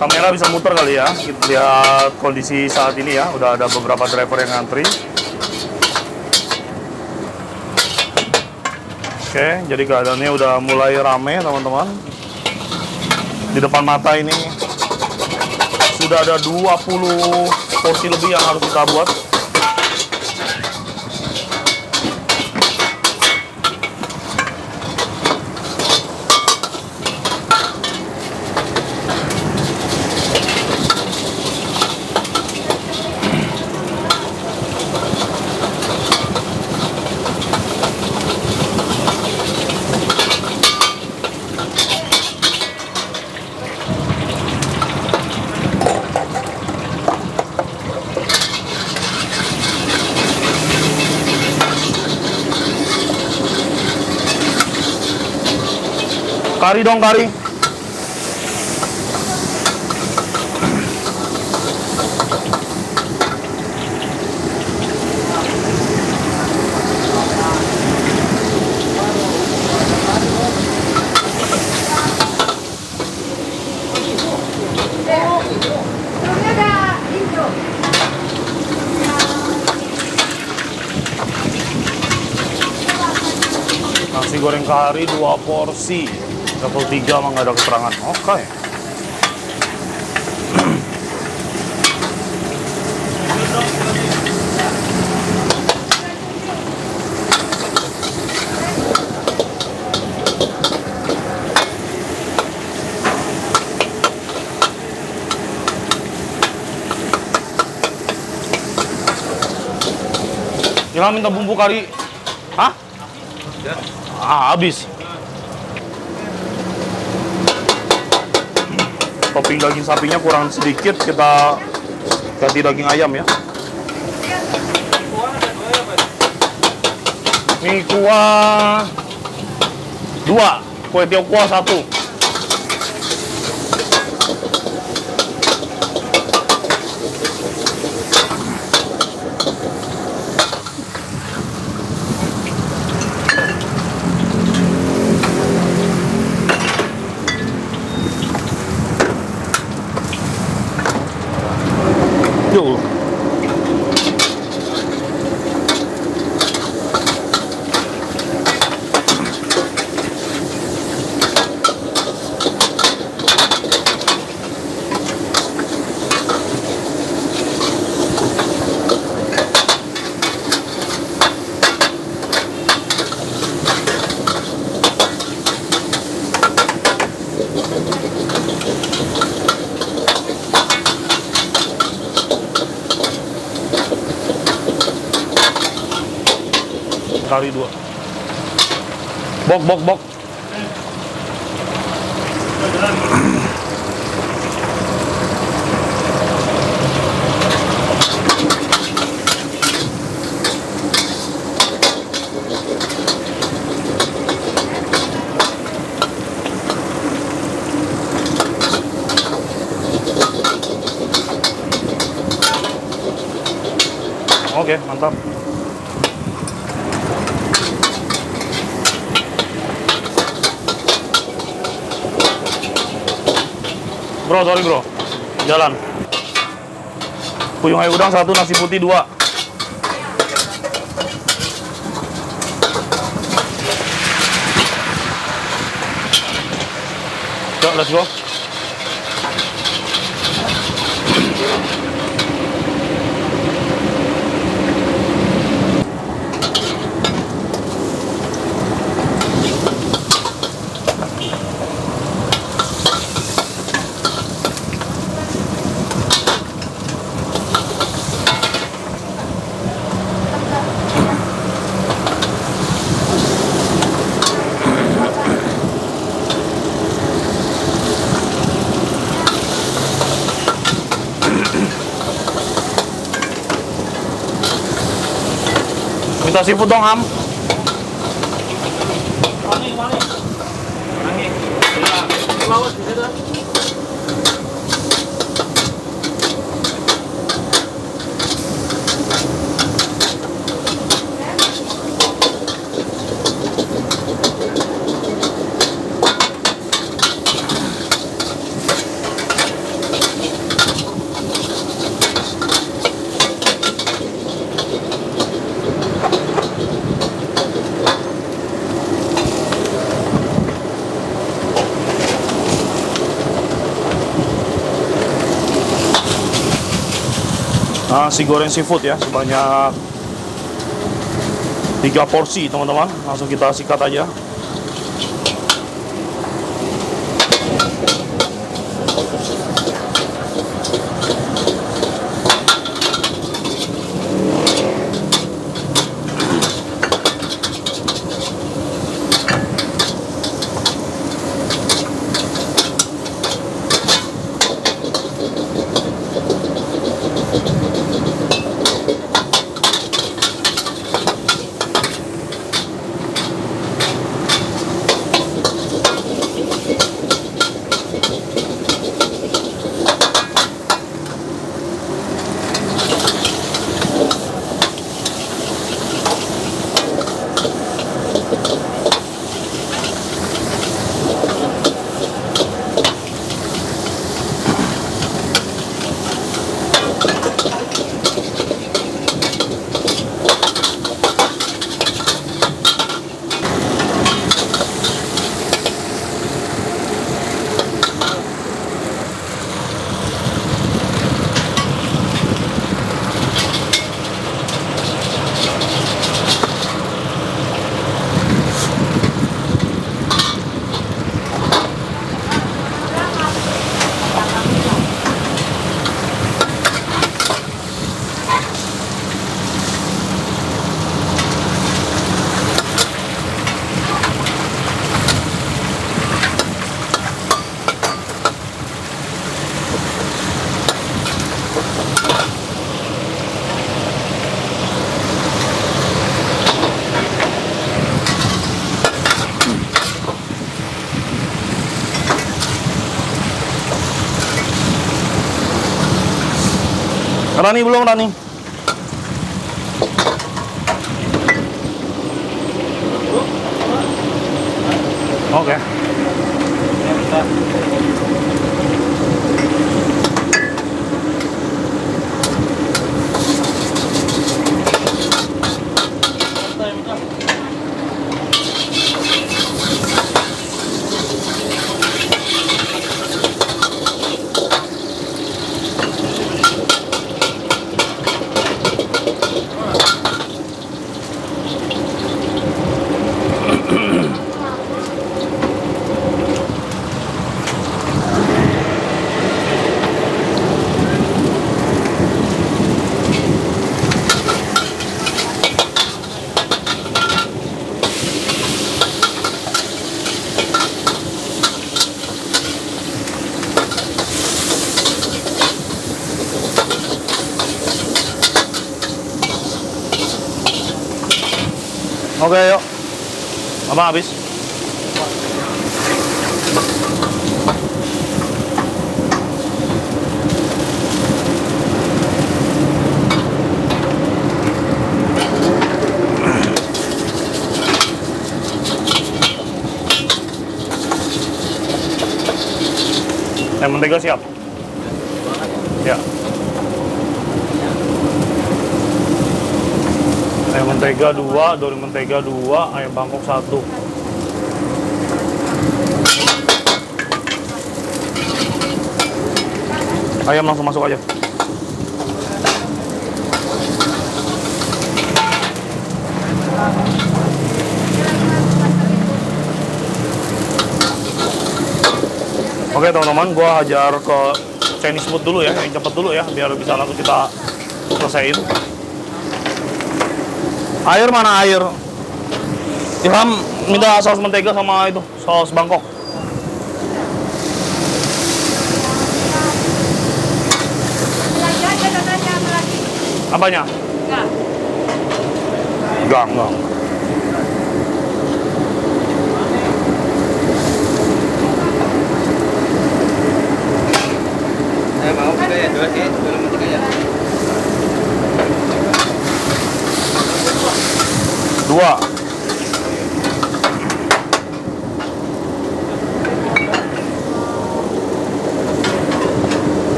Kamera bisa muter kali ya, kita lihat kondisi saat ini ya, udah ada beberapa driver yang ngantri. Oke, jadi keadaannya udah mulai rame teman-teman. Di depan mata ini sudah ada 20 porsi lebih yang harus kita buat. Kari dong, kari. Nasi goreng kari 2 porsi. Level 3 mah nggak ada keterangan. Oke. Jangan minta bumbu kari. Hah? Ah, habis. Topping daging sapinya kurang sedikit, kita ganti daging ayam ya. Mie kuah 2, kue tiaw kuah 1. Yuk. Kali 2. Bok. Oke, mantap. Bro, sorry bro, jalan. Puyuh ayam udang 1, nasi putih 2. Yuk, let's go. Minta seafood dong, Ham. Nasi goreng seafood ya, sebanyak 3 porsi teman-teman. Langsung kita sikat aja. Rani belum, Rani. Oke. Oke, yuk. Abang habis. Mentega siap. Ya. Ayam mentega 2, dori mentega 2, ayam Bangkok 1. Ayam langsung masuk aja. Oke teman-teman, gua hajar ke Chinese food dulu ya, yang cepet dulu ya, biar bisa langsung kita selesaiin. Air mana air? Ilham minta saus mentega sama itu, saus Bangkok. Apanya? Enggak.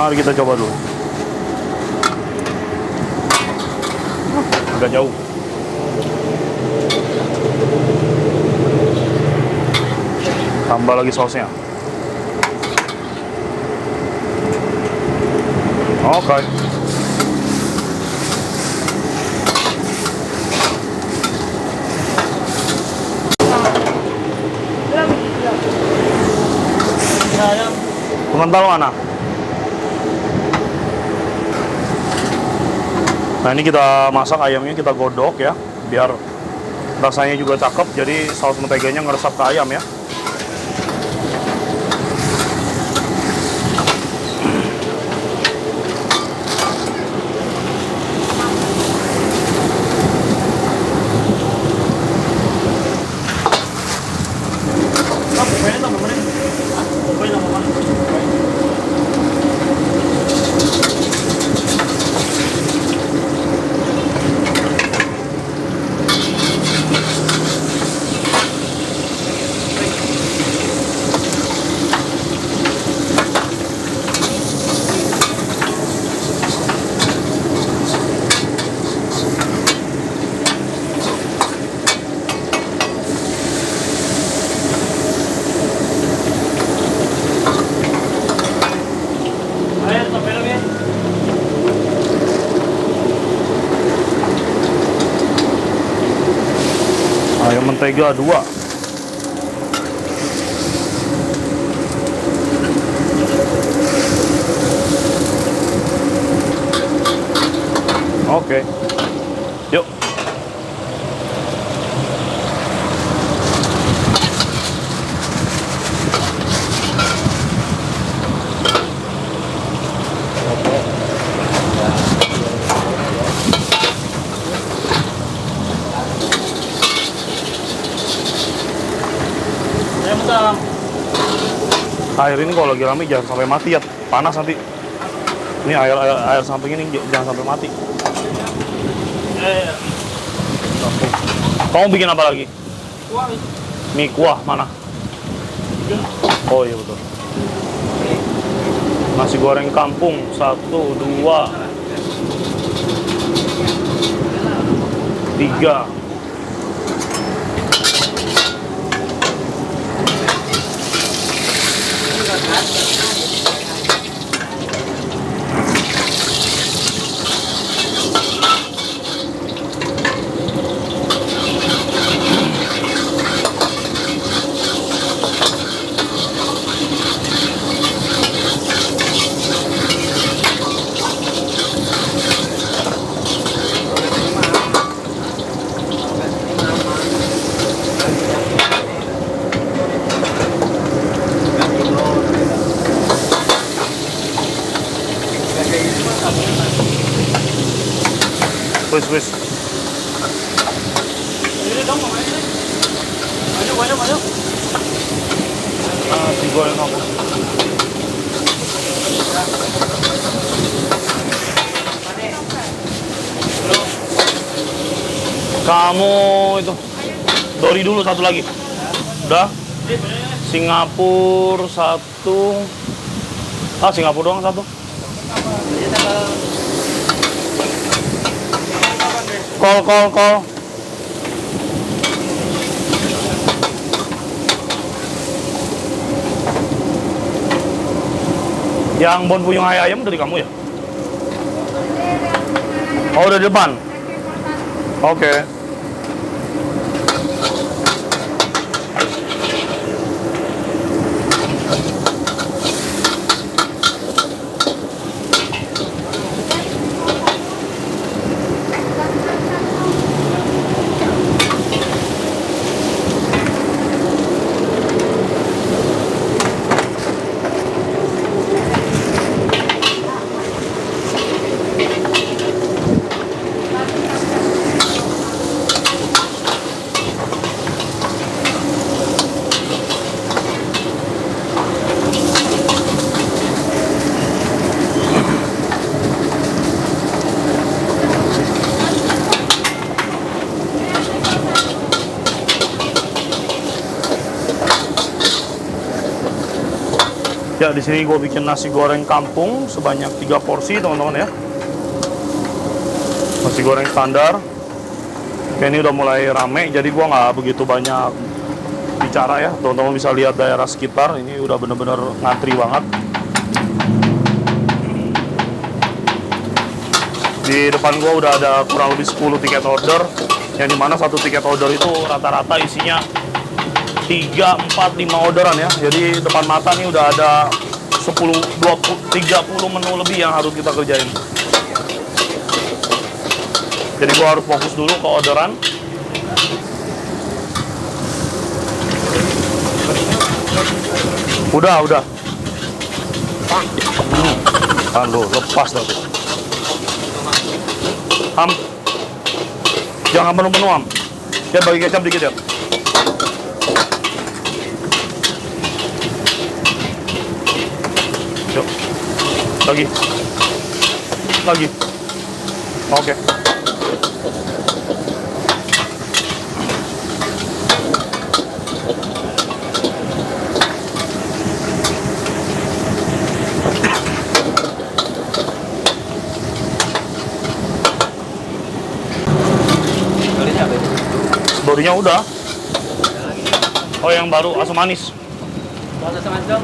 Mari kita coba dulu. Agak jauh. Tambah lagi sausnya. Oke. Pengental mana? Nah, ini kita masak ayamnya, kita godok ya, biar rasanya juga cakep. Jadi saus menteganya ngeresap ke ayam ya. Ayam mentega 2. Oke. Yuk. Air ini kalau lagi rame jangan sampai mati ya, panas nanti. Ini air samping ini jangan sampai mati. Kamu bikin apa lagi? Mie kuah mana? Oh iya betul. Nasi goreng kampung 1, 2, 3. Wis. Ini dong, maju. Nasi goreng apa? Kamu itu Dori dulu 1 lagi. Udah? Singapura 1. Singapura doang 1. Call. Yang bon puyung ayam dari kamu ya? Oh, udah di depan? Oke. Ya, di sini gue bikin nasi goreng kampung sebanyak 3 porsi, teman-teman ya. Nasi goreng standar. Oke, ini udah mulai rame, jadi gue nggak begitu banyak bicara ya. Teman-teman bisa lihat daerah sekitar, ini udah bener-bener ngantri banget. Di depan gue udah ada kurang lebih 10 tiket order, yang dimana satu tiket order itu rata-rata isinya 3, 4, 5 orderan ya. Jadi depan mata nih udah ada 10, 20, 30 menu lebih yang harus kita kerjain. Jadi gua harus fokus dulu ke orderan. Udah. Kan lo lepas nanti. Jangan penuh-penuh Ham. Ya bagi kecap dikit ya. Yuk. Lagi. Oke. Barunya udah. Oh, yang baru asam manis. Asam manis dong.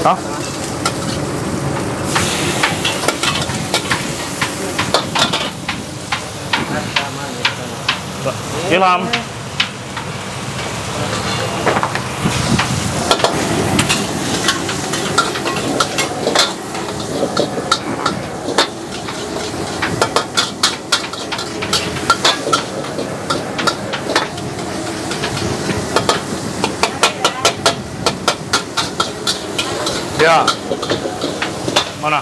Hah? Ilham. Ya. Mana?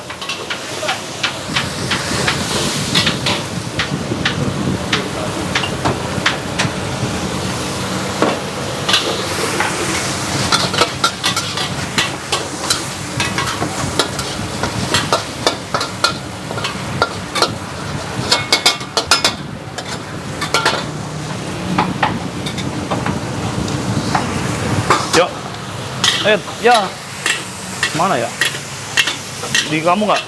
Yuk. Ya. Mana ya? Di kamu nggak?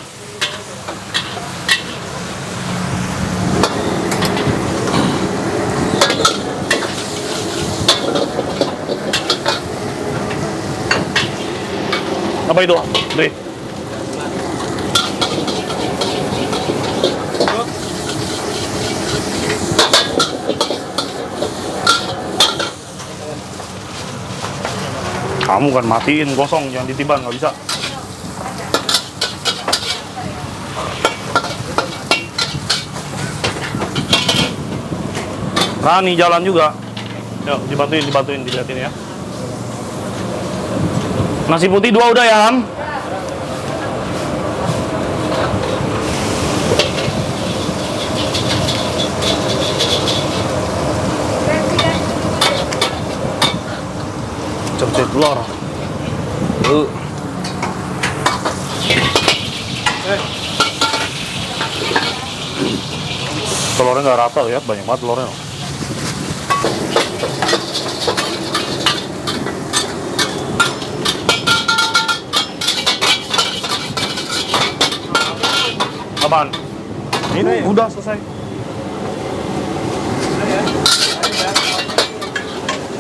Apa itu? Dri. Kamu kan matiin kosong, jangan ditiban, nggak bisa. Rani jalan juga. Yuk, dibantuin, dilihatin ya. Nasi putih 2 udah ya, Ham? Cepet telur. Telurnya nggak rata, lihat banyak banget telurnya. Apaan? Ini udah selesai.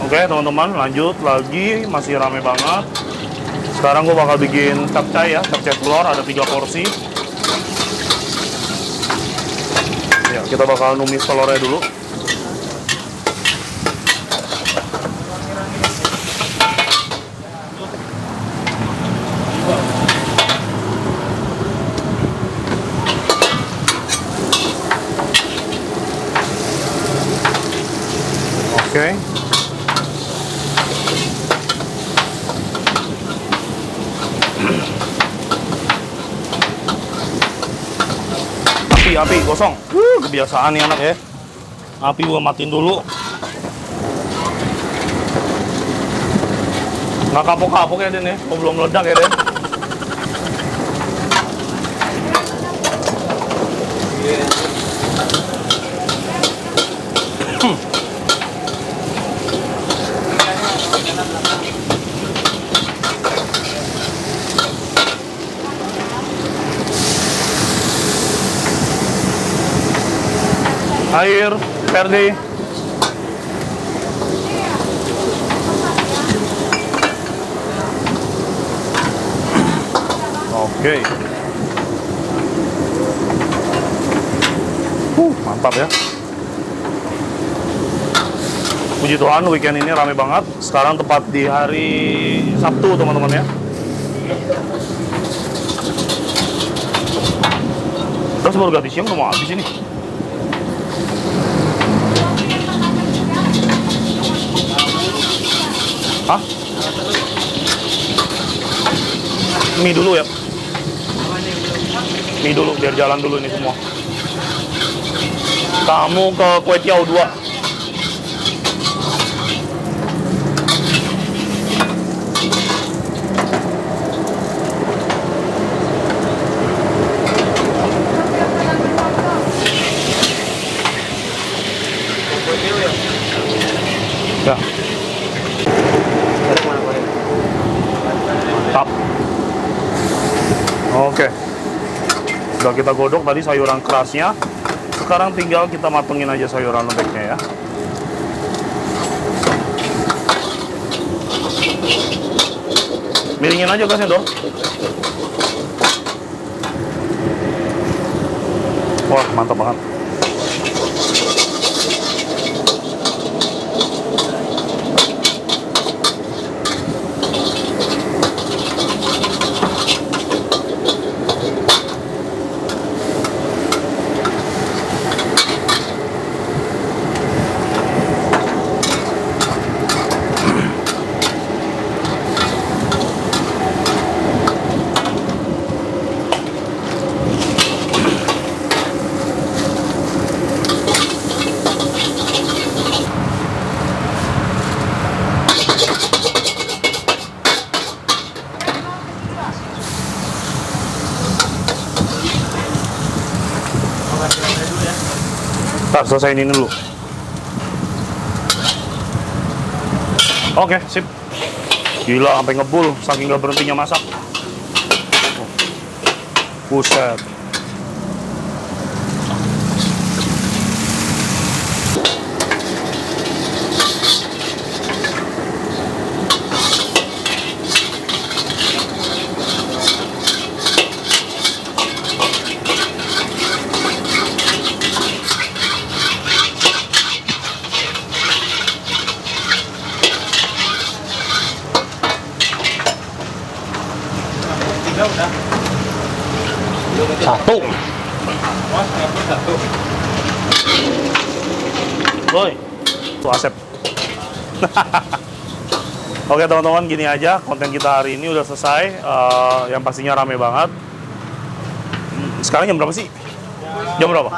Oke teman-teman, lanjut lagi, masih rame banget. Sekarang gue bakal bikin capcay ya, capcay telur ada 3 porsi. Ya, kita bakal numis telurnya dulu. Oke. api, gosong. Kebiasaan nih anak ya. Api gua matiin dulu. Nggak kapok-kapok ya, Den ya. Oh, belum meledak ya, Den. Air, Ferdi. Oke. Mantap ya. Puji Tuhan, weekend ini rame banget. Sekarang tepat di hari Sabtu, teman-teman ya. Terus baru ganti siang udah mau habis ini. Hah? Mie dulu ya. Mie dulu, biar jalan dulu ini semua. Kamu ke Kue Tiao 2. Ya. Mantap. Oke. Udah kita godok tadi sayuran kerasnya. Sekarang tinggal kita matengin aja sayuran lembeknya ya. Miringin aja gasnya, Dor. Wah, mantap banget. Ntar selesai ini dulu. Oke, sip. Gila, sampai ngebul, saking gak berhentinya masak. Buset. Satu. Boy, tuh Asep. Oke teman-teman, gini aja konten kita hari ini udah selesai. Yang pastinya rame banget. Sekarang jam berapa sih? Jam berapa?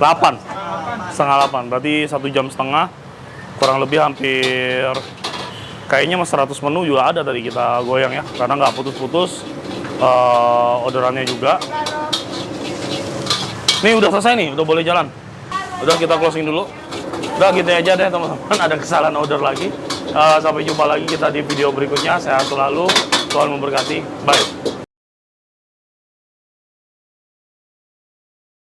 8. Setengah 8. Berarti 1 jam setengah. Kurang lebih hampir kayaknya mas 100 menu juga ada tadi kita goyang ya. Karena nggak putus-putus orderannya juga. Nih udah selesai nih, udah boleh jalan. Udah kita closing dulu. Udah gitu aja deh teman-teman, ada kesalahan order lagi. Sampai jumpa lagi kita di video berikutnya. Sehat selalu, Tuhan memberkati. Bye.